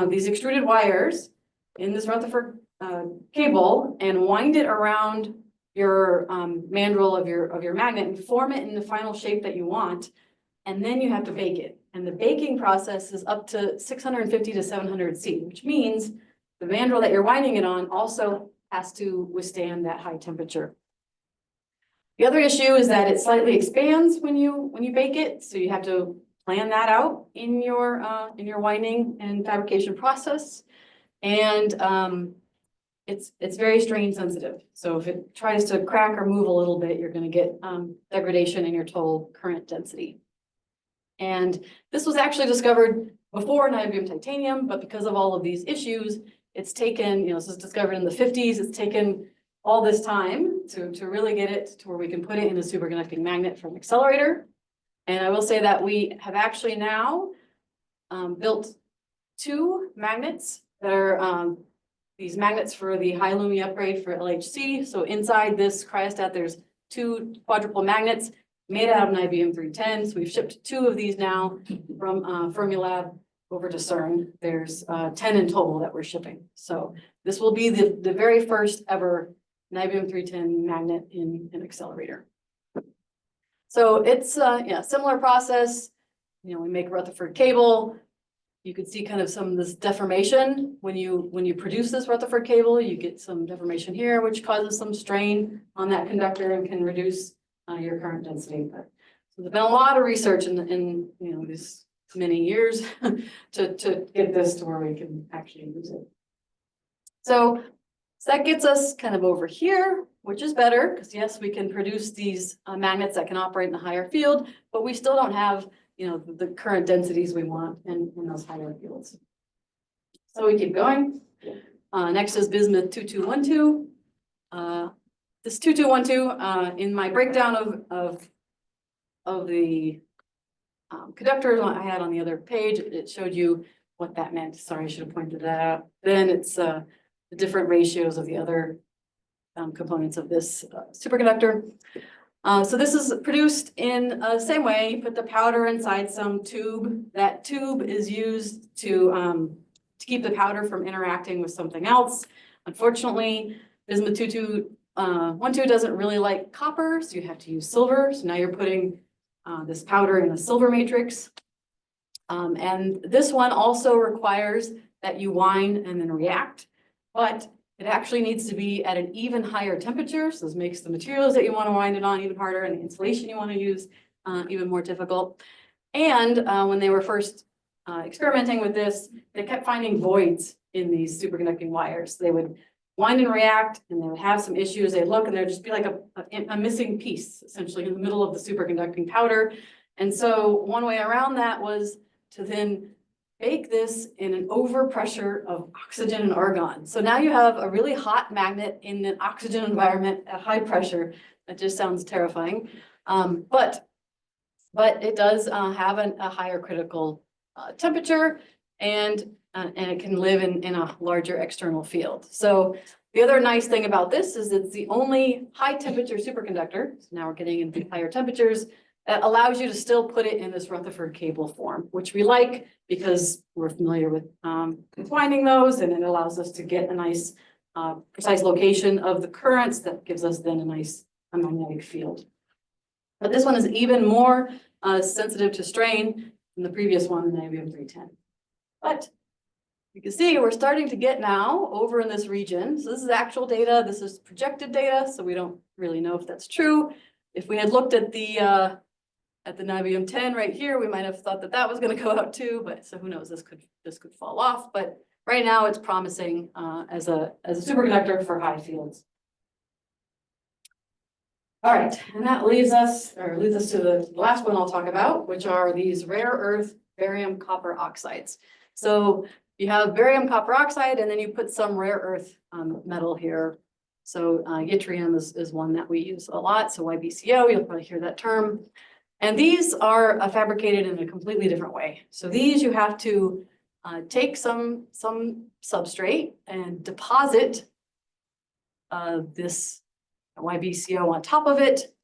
these extruded wires in this Rutherford cable and wind it around your mandrel of your magnet and form it in the final shape that you want. And then you have to bake it. And the baking process is up to 650 to 700 C, which means the mandrel that you're winding it on also has to withstand that high temperature. The other issue is that it slightly expands when you bake it, so you have to plan that out in your winding and fabrication process. And it's very strain sensitive. So if it tries to crack or move a little bit, you're going to get degradation in your total current density. And this was actually discovered before niobium titanium, but because of all of these issues, it's taken, this was discovered in the 50s, it's taken all this time to really get it to where we can put it in a superconducting magnet from accelerator. And I will say that we have actually now built 2 magnets that are these magnets for the high Lumi upgrade for LHC. So inside this cryostat, there's 2 quadruple magnets made out of niobium 310. So we've shipped 2 of these now from Fermilab over to CERN. There's 10 in total that we're shipping. So this will be the very first ever niobium 310 magnet in an accelerator. So it's similar process. We make a Rutherford cable. You could see kind of some of this deformation when you produce this Rutherford cable. You get some deformation here, which causes some strain on that conductor and can reduce your current density. But so there's been a lot of research in these many years to get this to where we can actually use it. So that gets us kind of over here, which is better because yes, we can produce these magnets that can operate in a higher field, but we still don't have the current densities we want in those higher fields. So we keep going. Next is bismuth 2212. This 2212 in my breakdown of the conductors I had on the other page, it showed you what that meant. Sorry, I should have pointed that out. Then it's the different ratios of the other components of this superconductor. So this is produced in the same way. You put the powder inside some tube. That tube is used to keep the powder from interacting with something else. Unfortunately, bismuth 2212 doesn't really like copper, so you have to use silver. So now you're putting this powder in a silver matrix. And this one also requires that you wind and then react, but it actually needs to be at an even higher temperature. So this makes the materials that you want to wind it on even harder and the insulation you want to use even more difficult. And when they were first experimenting with this, they kept finding voids in these superconducting wires. They would wind and react and they would have some issues. They'd look and there'd just be like a missing piece essentially in the middle of the superconducting powder. And so one way around that was to then bake this in an overpressure of oxygen and argon. So now you have a really hot magnet in an oxygen environment at high pressure. That just sounds terrifying. But it does have a higher critical temperature and it can live in a larger external field. So the other nice thing about this is it's the only high temperature superconductor. So now we're getting into higher temperatures that allows you to still put it in this Rutherford cable form, which we like because we're familiar with winding those, and it allows us to get a nice precise location of the currents that gives us then a nice magnetic field. But this one is even more sensitive to strain than the previous one, the niobium 310. But you can see we're starting to get now over in this region. So this is actual data. This is projected data. So we don't really know if that's true. If we had looked at the niobium 10 right here, we might have thought that that was going to go out too, but so who knows, this could fall off. But right now it's promising as a superconductor for high fields. All right, and that leads us to the last one I'll talk about, which are these rare earth barium copper oxides. So you have barium copper oxide, and then you put some rare earth metal here. So yttrium is one that we use a lot. So YBCO, you'll probably hear that term. And these are fabricated in a completely different way. So these you have to take some substrate and deposit this YBCO on top of it.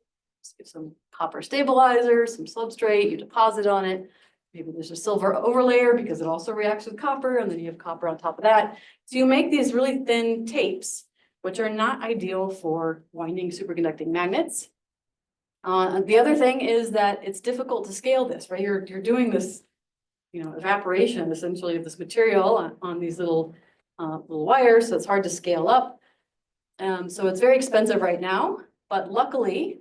Just give some copper stabilizer, some substrate, you deposit on it. Maybe there's a silver overlayer because it also reacts with copper, and then you have copper on top of that. So you make these really thin tapes, which are not ideal for winding superconducting magnets. The other thing is that it's difficult to scale this, right? You're doing this, evaporation essentially of this material on these little wires, so it's hard to scale up. So it's very expensive right now, but luckily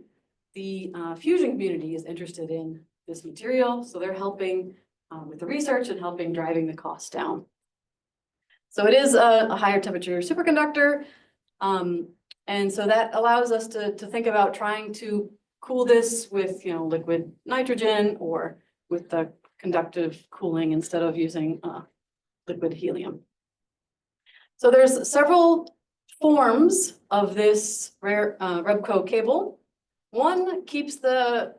the fusion community is interested in this material, so they're helping with the research and helping driving the cost down. So it is a higher temperature superconductor. And so that allows us to think about trying to cool this with, liquid nitrogen or with the conductive cooling instead of using liquid helium. So there's several forms of this rare Rebco cable. One keeps the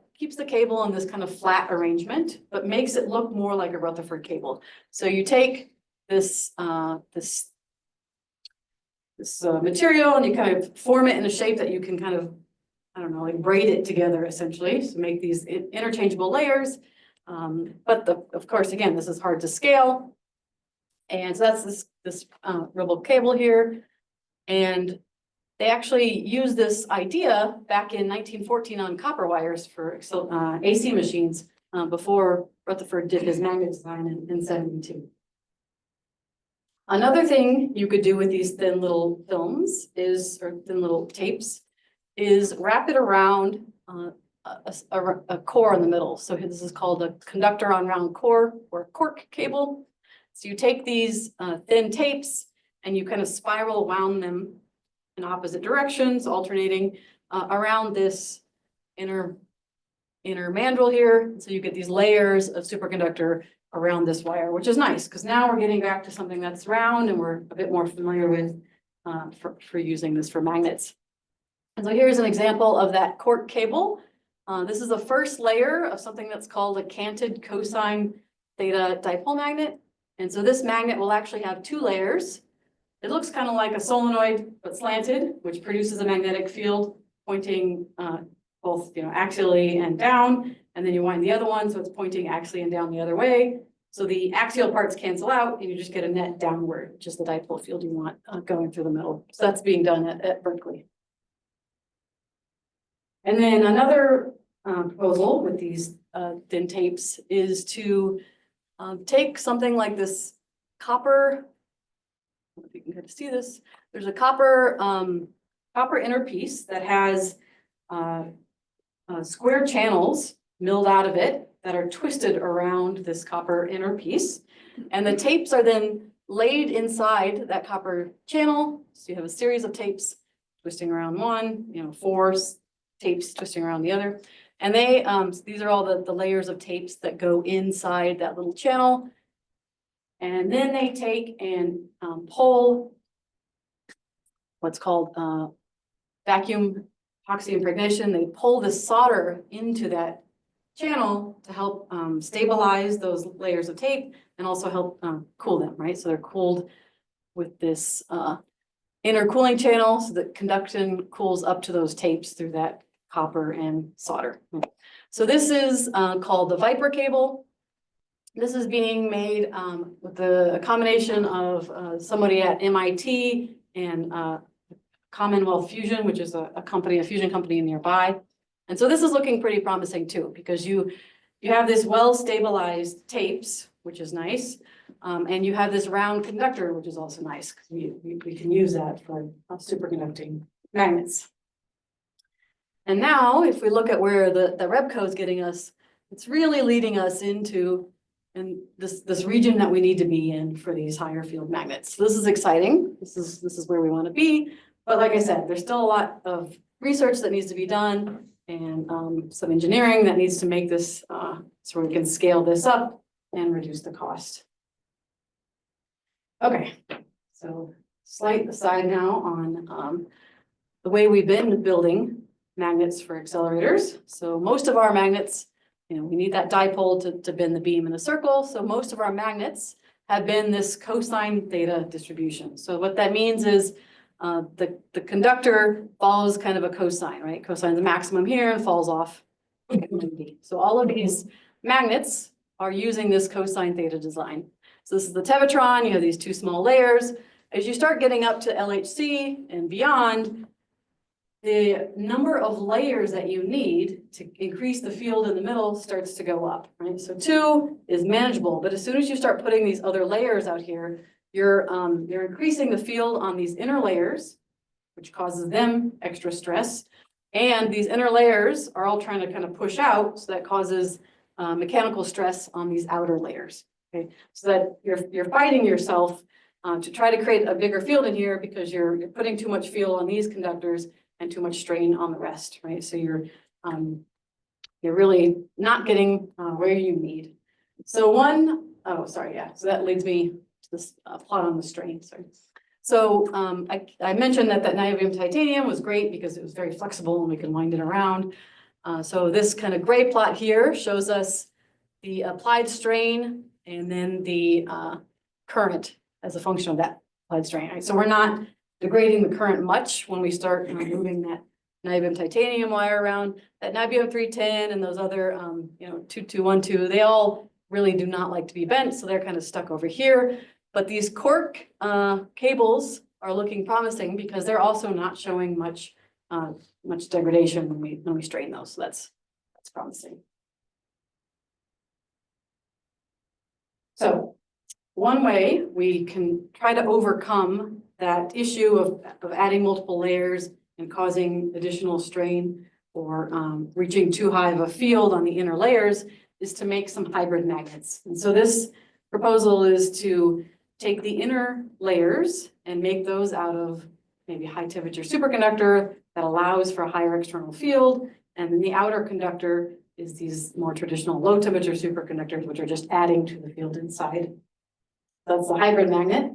cable in this kind of flat arrangement, but makes it look more like a Rutherford cable. So you take this material and you kind of form it in a shape that you can kind of, I don't know, like braid it together essentially to make these interchangeable layers. But of course, again, this is hard to scale. And so that's this Rebco cable here. And they actually used this idea back in 1914 on copper wires for AC machines before Rutherford did his magnet design in 72. Another thing you could do with these thin little films or thin little tapes is wrap it around a core in the middle. So this is called a conductor on round core or cork cable. So you take these thin tapes and you kind of spiral wound them in opposite directions, alternating around this inner mandrel here. So you get these layers of superconductor around this wire, which is nice because now we're getting back to something that's round and we're a bit more familiar with for using this for magnets. And so here's an example of that cork cable. This is the first layer of something that's called a canted cosine theta dipole magnet. And so this magnet will actually have two layers. It looks kind of like a solenoid, but slanted, which produces a magnetic field pointing both axially and down. And then you wind the other one, so it's pointing axially and down the other way. So the axial parts cancel out and you just get a net downward, which is the dipole field you want going through the middle. So that's being done at Berkeley. And then another proposal with these thin tapes is to take something like this copper, I don't know if you can kind of see this, there's a copper inner piece that has square channels milled out of it that are twisted around this copper inner piece. And the tapes are then laid inside that copper channel. So you have a series of tapes twisting around one, 4 tapes twisting around the other. And these are all the layers of tapes that go inside that little channel. And then they take and pull what's called vacuum epoxy impregnation. They pull the solder into that channel to help stabilize those layers of tape and also help cool them, right? So they're cooled with this inner cooling channel so that conduction cools up to those tapes through that copper and solder. So this is called the Viper cable. This is being made with a combination of somebody at MIT and Commonwealth Fusion, which is a fusion company nearby. And so this is looking pretty promising too, because you have this well-stabilized tapes, which is nice. And you have this round conductor, which is also nice because we can use that for superconducting magnets. And now if we look at where the Rebco is getting us, it's really leading us into this region that we need to be in for these higher field magnets. So this is exciting. This is where we want to be. But like I said, there's still a lot of research that needs to be done and some engineering that needs to make this so we can scale this up and reduce the cost. Okay, so slight aside now on the way we've been building magnets for accelerators. So most of our magnets, we need that dipole to bend the beam in a circle. So most of our magnets have been this cosine theta distribution. So what that means is the conductor follows kind of a cosine, right? Cosine is the maximum here and falls off. So all of these magnets are using this cosine theta design. So this is the Tevatron. You have these 2 small layers. As you start getting up to LHC and beyond, the number of layers that you need to increase the field in the middle starts to go up, right? So 2 is manageable, but as soon as you start putting these other layers out here, you're increasing the field on these inner layers, which causes them extra stress. And these inner layers are all trying to kind of push out, so that causes mechanical stress on these outer layers. Okay, so that you're fighting yourself to try to create a bigger field in here because you're putting too much field on these conductors and too much strain on the rest, right? So you're really not getting where you need. So so that leads me to this plot on the strain, sorry. So I mentioned that niobium titanium was great because it was very flexible and we can wind it around. So this kind of gray plot here shows us the applied strain and then the current as a function of that applied strain. Right? So we're not degrading the current much when we start moving that niobium titanium wire around. That niobium 310 and those other 2212, they all really do not like to be bent, so they're kind of stuck over here. But these cork cables are looking promising because they're also not showing much degradation when we strain those. So that's promising. So one way we can try to overcome that issue of adding multiple layers and causing additional strain or reaching too high of a field on the inner layers is to make some hybrid magnets. And so this proposal is to take the inner layers and make those out of maybe high temperature superconductor that allows for a higher external field. And then the outer conductor is these more traditional low temperature superconductors, which are just adding to the field inside. That's the hybrid magnet.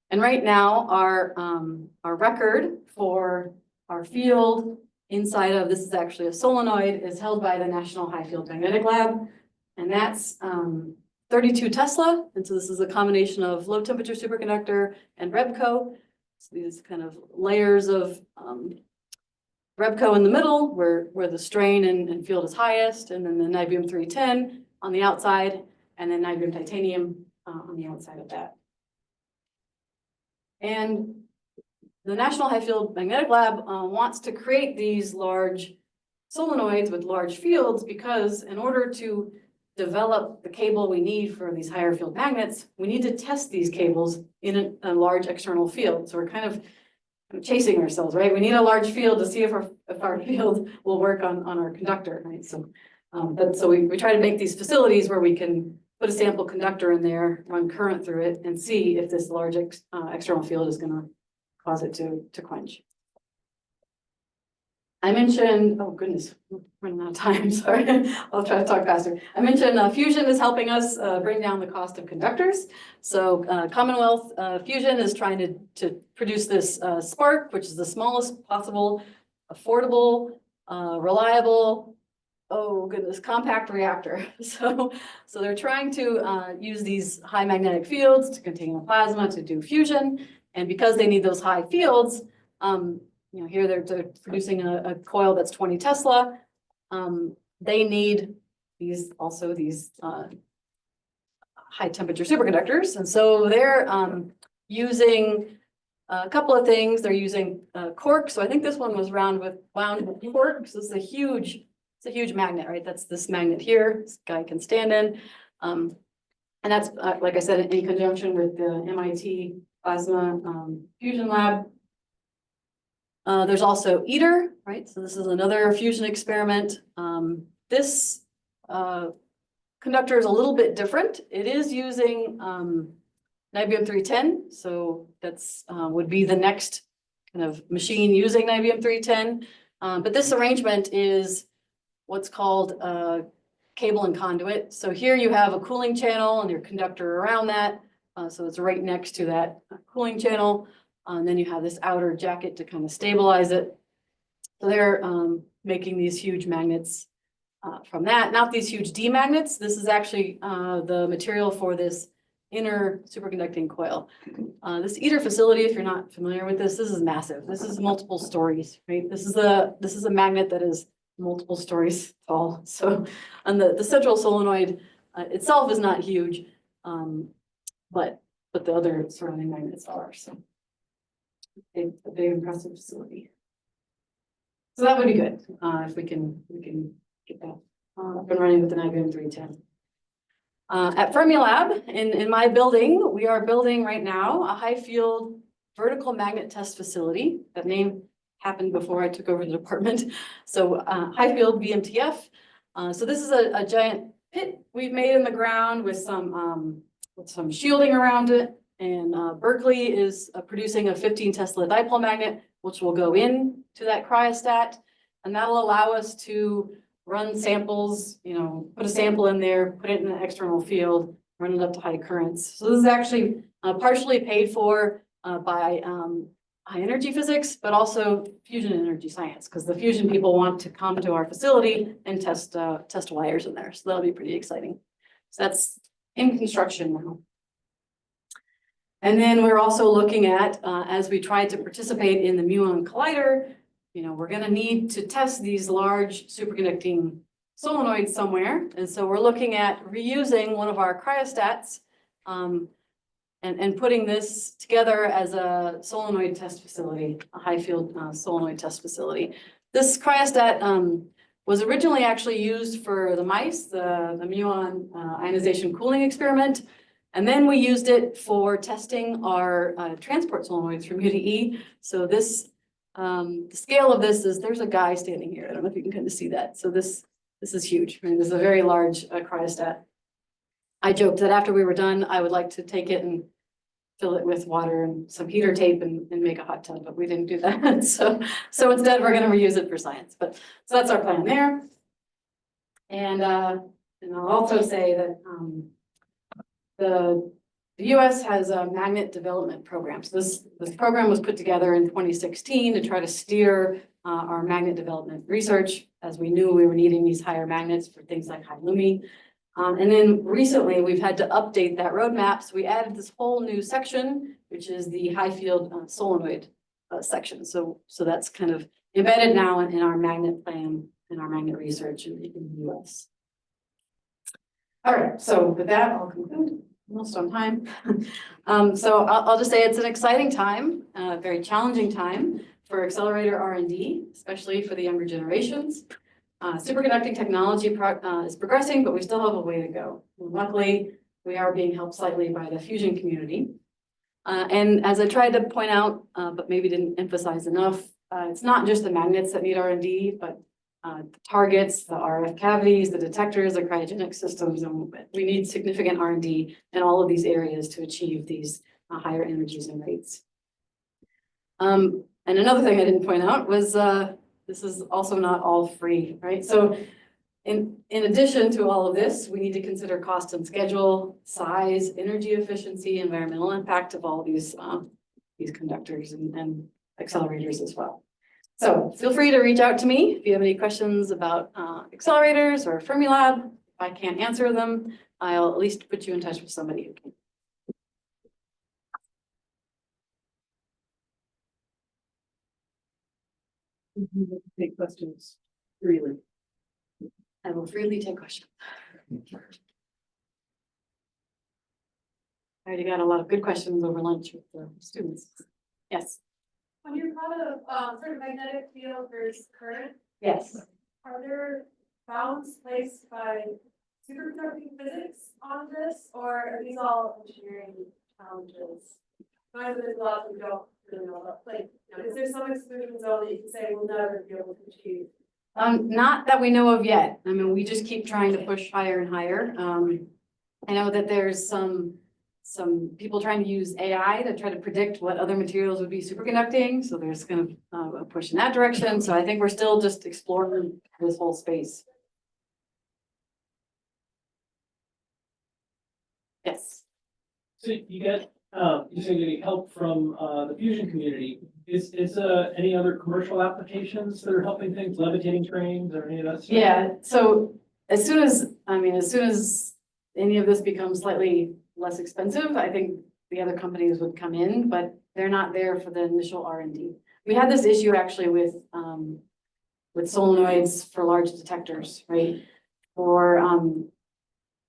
And right now our record for our field inside of, this is actually a solenoid, is held by the National High Field Magnetic Lab. And that's 32 Tesla. And so this is a combination of low temperature superconductor and Rebco. So these kind of layers of Rebco in the middle where the strain and field is highest, and then the niobium 310 on the outside, and then niobium titanium on the outside of that. And the National High Field Magnetic Lab wants to create these large solenoids with large fields because in order to develop the cable we need for these higher field magnets, we need to test these cables in a large external field. So we're kind of chasing ourselves, right? We need a large field to see if our field will work on our conductor, right? So, so we try to make these facilities where we can put a sample conductor in there, run current through it, and see if this large external field is going to cause it to quench. I mentioned, oh goodness, we're running out of time, sorry. I'll try to talk faster. I mentioned fusion is helping us bring down the cost of conductors. So Commonwealth Fusion is trying to produce this spark, which is the smallest possible, affordable, reliable, oh goodness, compact reactor. So they're trying to use these high magnetic fields to contain a plasma to do fusion. And because they need those high fields, here they're producing a coil that's 20 Tesla. They need these high temperature superconductors. And so they're using a couple of things. They're using cork. So I think this one was wound with cork. So it's a huge magnet, right? That's this magnet here, this guy can stand in. And that's, like I said, in conjunction with the MIT Plasma Fusion Lab. There's also ITER, right? So this is another fusion experiment. This conductor is a little bit different. It is using niobium 310. So that's would be the next kind of machine using niobium 310. But this arrangement is what's called cable and conduit. So here you have a cooling channel and your conductor around that. So it's right next to that cooling channel. And then you have this outer jacket to kind of stabilize it. So they're making these huge magnets from that. Not these huge D magnets. This is actually the material for this inner superconducting coil. This ITER facility, if you're not familiar with this is massive. This is multiple stories, right? This is a magnet that is multiple stories tall. So, and the central solenoid itself is not huge, but the other surrounding magnets are. So. A big impressive facility. So that would be good if we can get that up and running with the niobium 310. At Fermilab in my building, we are building right now a high field vertical magnet test facility. That name happened before I took over the department. So high field VMTF. So this is a giant pit we've made in the ground with some shielding around it. And Berkeley is producing a 15 Tesla dipole magnet, which will go in to that cryostat. And that'll allow us to run samples, put a sample in there, put it in an external field, run it up to high currents. So this is actually partially paid for by high energy physics, but also fusion energy science, because the fusion people want to come to our facility and test wires in there. So that'll be pretty exciting. So that's in construction now. And then we're also looking at, as we try to participate in the muon collider, we're going to need to test these large superconducting solenoids somewhere. And so we're looking at reusing one of our cryostats and putting this together as a solenoid test facility, a high field solenoid test facility. This cryostat was originally actually used for the mice, the muon ionization cooling experiment. And then we used it for testing our transport solenoids from UDE. So this, the scale of this is, there's a guy standing here. I don't know if you can kind of see that. So this is huge. I mean, this is a very large cryostat. I joked that after we were done, I would like to take it and fill it with water and some heater tape and make a hot tub, but we didn't do that. So instead we're going to reuse it for science. But so that's our plan there. And I'll also say that the US has a magnet development program. So this program was put together in 2016 to try to steer our magnet development research, as we knew we were needing these higher magnets for things like high lumi. And then recently we've had to update that roadmap. So we added this whole new section, which is the high field solenoid section. So that's kind of embedded now in our magnet plan and our magnet research in the US. All right, so with that, I'll conclude. Almost on time. So I'll just say it's an exciting time, a very challenging time for accelerator R&D, especially for the younger generations. Superconducting technology is progressing, but we still have a way to go. And luckily, we are being helped slightly by the fusion community. And as I tried to point out, but maybe didn't emphasize enough, it's not just the magnets that need R&D, but the targets, the RF cavities, the detectors, the cryogenic systems, and we need significant R&D in all of these areas to achieve these higher energies and rates. And another thing I didn't point out was this is also not all free, right? So in addition to all of this, we need to consider cost and schedule, size, energy efficiency, environmental impact of all these conductors and accelerators as well. So feel free to reach out to me if you have any questions about accelerators or Fermilab. If I can't answer them, I'll at least put you in touch with somebody who can. Take questions freely. I will freely take questions. I already got a lot of good questions over lunch with the students. Yes. When you're part of certain magnetic field versus current, Yes. are there bounds placed by superconducting physics on this, or are these all engineering challenges? I know there's a lot we don't really know about. Like, is there some exclusion zone that you can say we'll never be able to achieve? Not that we know of yet. I mean, we just keep trying to push higher and higher. I know that there's some people trying to use AI to try to predict what other materials would be superconducting. So there's kind of a push in that direction. So I think we're still just exploring this whole space. Yes. So you get, you're saying getting help from the fusion community. Is any other commercial applications that are helping things, levitating trains or any of that stuff? Yeah. So as soon as any of this becomes slightly less expensive, I think the other companies would come in, but they're not there for the initial R&D. We had this issue actually with solenoids for large detectors, right? For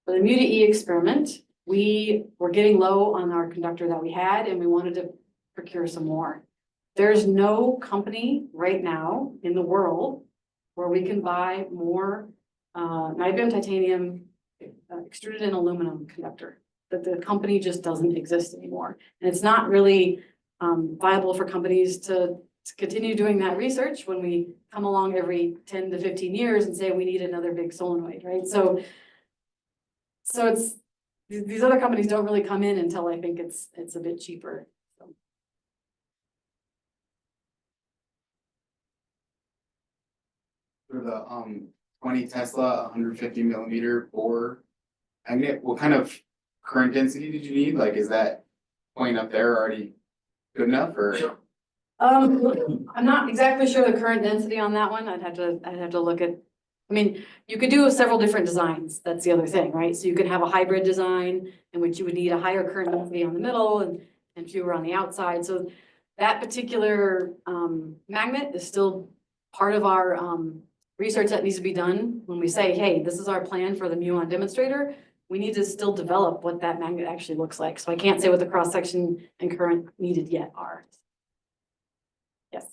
the MUDE experiment, we were getting low on our conductor that we had, and we wanted to procure some more. There's no company right now in the world where we can buy more niobium titanium extruded in aluminum conductor. That the company just doesn't exist anymore. And it's not really viable for companies to continue doing that research when we come along every 10 to 15 years and say we need another big solenoid, right? So it's, these other companies don't really come in until I think it's a bit cheaper. So. For the 20 Tesla, 150 millimeter bore magnet, what kind of current density did you need? Like, is that point up there already good enough or? I'm not exactly sure the current density on that one. I'd have to look at, I mean, you could do several different designs. That's the other thing, right? So you could have a hybrid design in which you would need a higher current density on the middle and fewer on the outside. So that particular magnet is still part of our research that needs to be done. When we say, hey, this is our plan for the muon demonstrator, we need to still develop what that magnet actually looks like. So I can't say what the cross section and current needed yet are. Yes.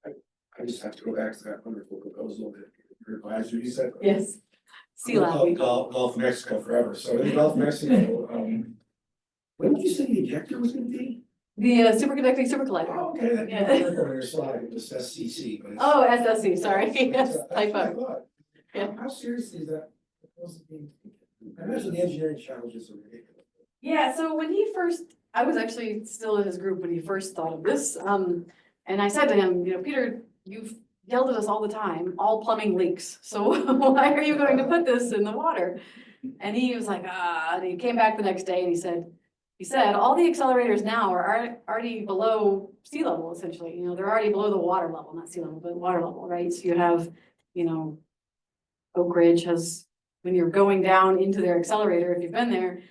I just have to go back to that wonderful proposal that your advisor, you said. Yes. Sea lab. Gulf of Mexico forever. So in the Gulf of Mexico, when did you say the ejector was gonna be? The superconducting supercollider. Oh, okay, that Yeah. on your slide, it was SCC, but it's. Oh, SSC, sorry. Yes, That's what I typo. thought. Yeah. How seriously is that supposed to be? I imagine the engineering challenges are ridiculous. Yeah, so when he first, I was actually still in his group when he first thought of this. And I said to him, you know, Peter, you've yelled at us all the time, all plumbing leaks. So why are you going to put this in the water? And he was like, and he came back the next day and he said, all the accelerators now are already below sea level, essentially. You know, they're already below the water level, not sea level, but water level, right? So you have, you know, Oak Ridge has, when you're going down into their accelerator, if you've been there,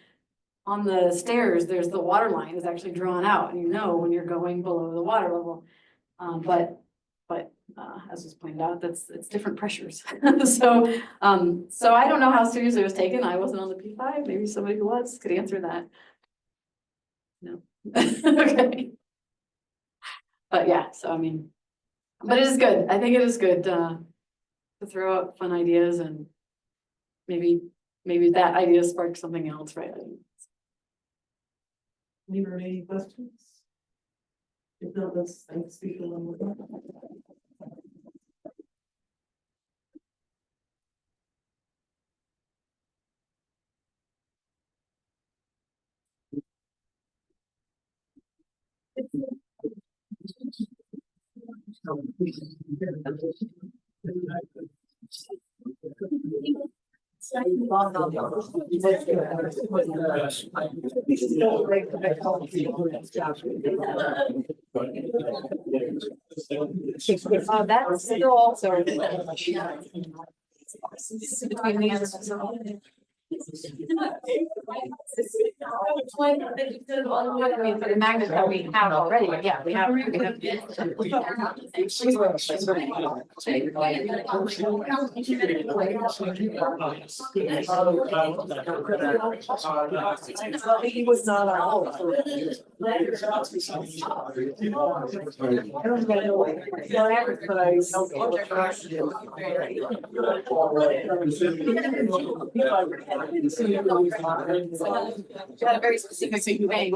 on the stairs, there's the water line is actually drawn out, and you know when you're going below the water level. But as was pointed out, it's different pressures. So I don't know how seriously it was taken. I wasn't on the P5. Maybe somebody who was could answer that. No. Okay. But yeah, so I mean, but it is good. I think it is good to throw out fun ideas and maybe that idea sparks something else, right? Any remaining questions? If not, let's thank the speaker one more time. That's still also. Between the answers. I mean, for the magnet that we have already, but yeah, we have. He was not on hold. Got a very specific way.